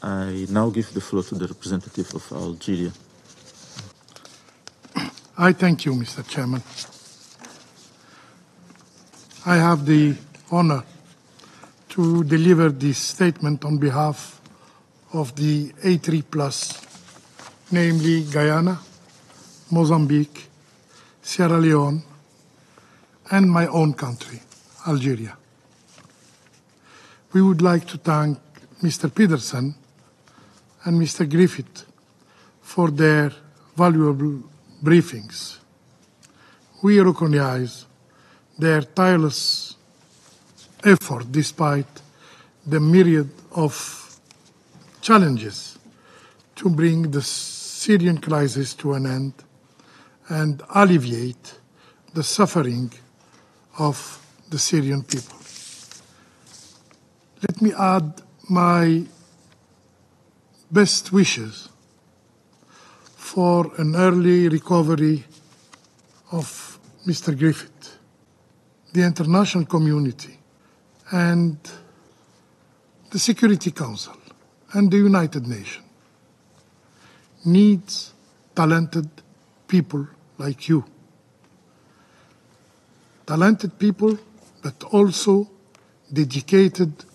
I now give the floor to the representative of Algeria. I thank you, Mr. Chairman. I have the honor to deliver this statement on behalf of the A3+, namely Guyana, Mozambique, Sierra Leone, and my own country, Algeria. We would like to thank Mr. Peterson and Mr. Griffith for their valuable briefings. We recognize their tireless effort despite the myriad of challenges to bring the Syrian crisis to an end and alleviate the suffering of the Syrian people. Let me add my best wishes for an early recovery of Mr. Griffith. The international community and the Security Council and the United Nations needs talented people like you. Talented people, but also dedicated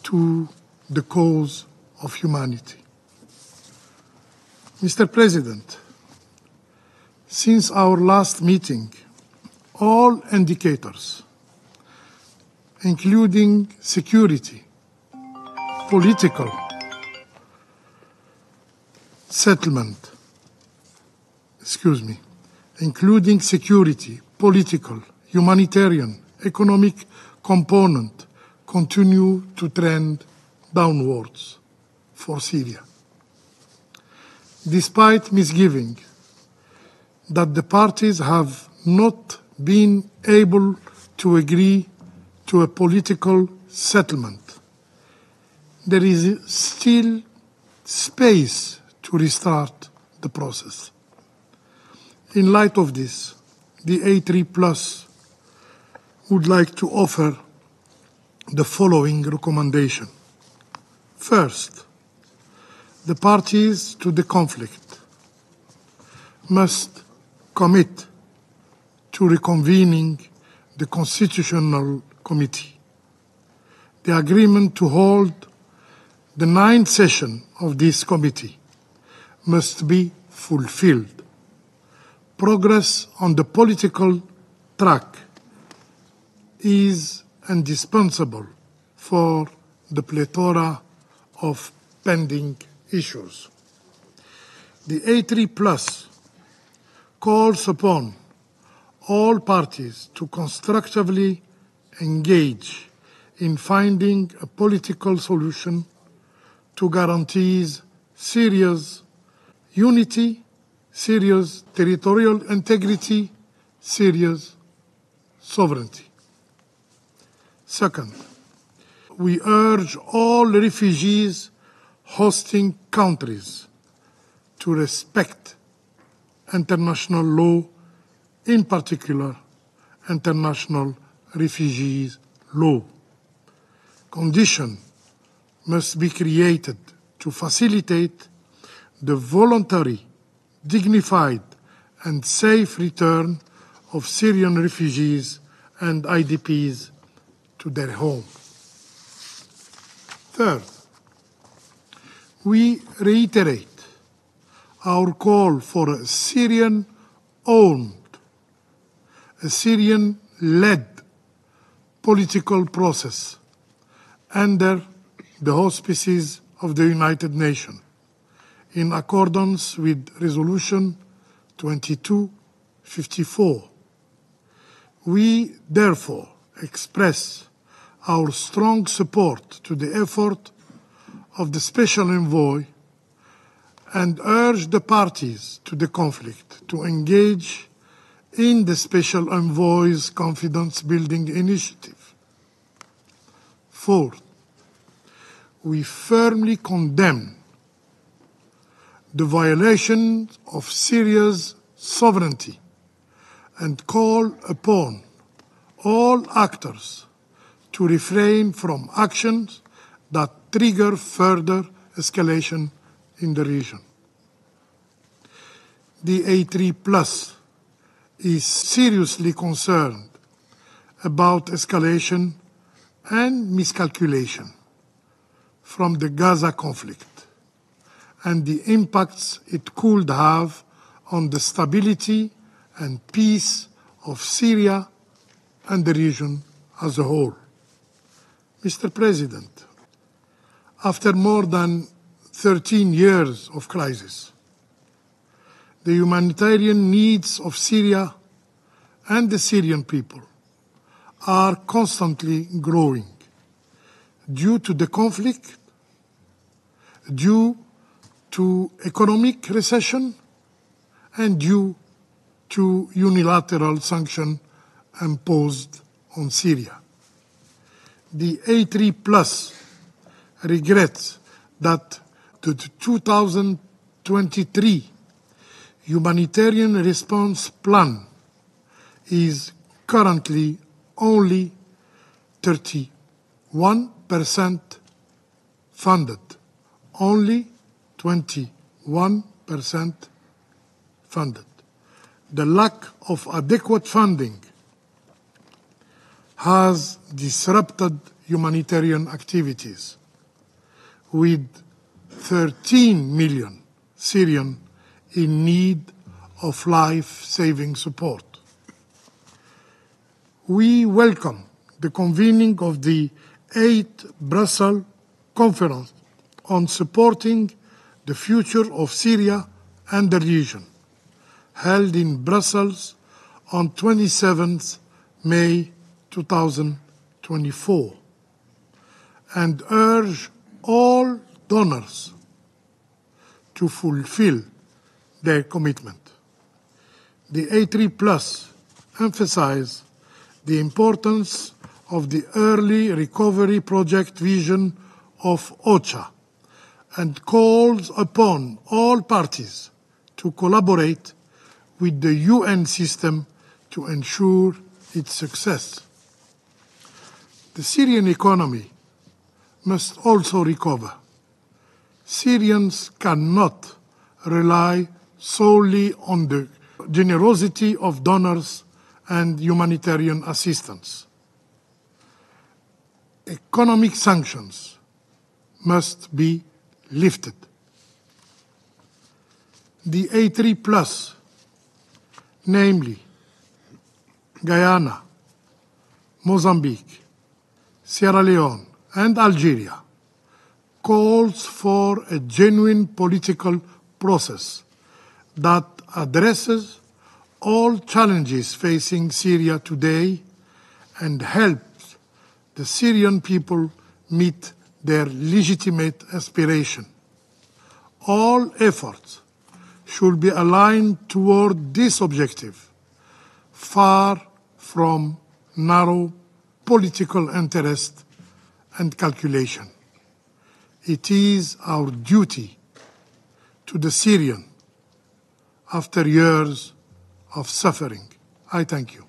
to the cause of humanity. Mr. President, since our last meeting, all indicators, including security, political settlement, including security, political, humanitarian, economic component, continue to trend downwards for Syria. Despite misgiving that the parties have not been able to agree to a political settlement, there is still space to restart the process. In light of this, the A3+ would like to offer the following recommendation. First, the parties to the conflict must commit to reconvening the Constitutional Committee. The agreement to hold the 9th session of this committee must be fulfilled. Progress on the political track is indispensable for the plethora of pending issues. The A3+ calls upon all parties to constructively engage in finding a political solution to guarantee Syria's unity, Syria's territorial integrity, Syria's sovereignty. Second, we urge all refugees hosting countries to respect international law, in particular international refugees law. Conditions must be created to facilitate the voluntary, dignified and safe return of Syrian refugees and IDPs to their home. Third, we reiterate our call for a Syrian-owned, a Syrian-led political process under the auspices of the United Nations, in accordance with Resolution 2254. We therefore express our strong support to the effort of the Special Envoy and urge the parties to the conflict to engage in the Special Envoy's confidence-building initiative. Fourth, we firmly condemn the violation of Syria's sovereignty and call upon all actors to refrain from actions that trigger further escalation in the region. The A3+ is seriously concerned about escalation and miscalculation from the Gaza conflict and the impacts it could have on the stability and peace of Syria and the region as a whole. Mr. President, after more than 13 years of crisis, the humanitarian needs of Syria and the Syrian people are constantly growing due to the conflict, due to economic recession, and due to unilateral sanctions imposed on Syria. The A3+ regrets that the 2023 Humanitarian Response Plan is currently only 31% funded, only 21% funded. The lack of adequate funding has disrupted humanitarian activities, with 13 million Syrians in need of life-saving support. We welcome the convening of the 8th Brussels Conference on supporting the future of Syria and the region, held in Brussels on 27 May 2024, and urge all donors to fulfill their commitment. The A3+ emphasizes the importance of the early recovery project vision of OCHA and calls upon all parties to collaborate with the UN system to ensure its success. The Syrian economy must also recover. Syrians cannot rely solely on the generosity of donors and humanitarian assistance. Economic sanctions must be lifted. The A3+, namely Guyana, Mozambique, Sierra Leone, and Algeria, calls for a genuine political process that addresses all challenges facing Syria today and helps the Syrian people meet their legitimate aspiration. All efforts should be aligned toward this objective, far from narrow political interest and calculation. It is our duty to the Syrian after years of suffering. I thank you.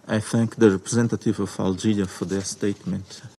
I thank the representative of Algeria for their statement.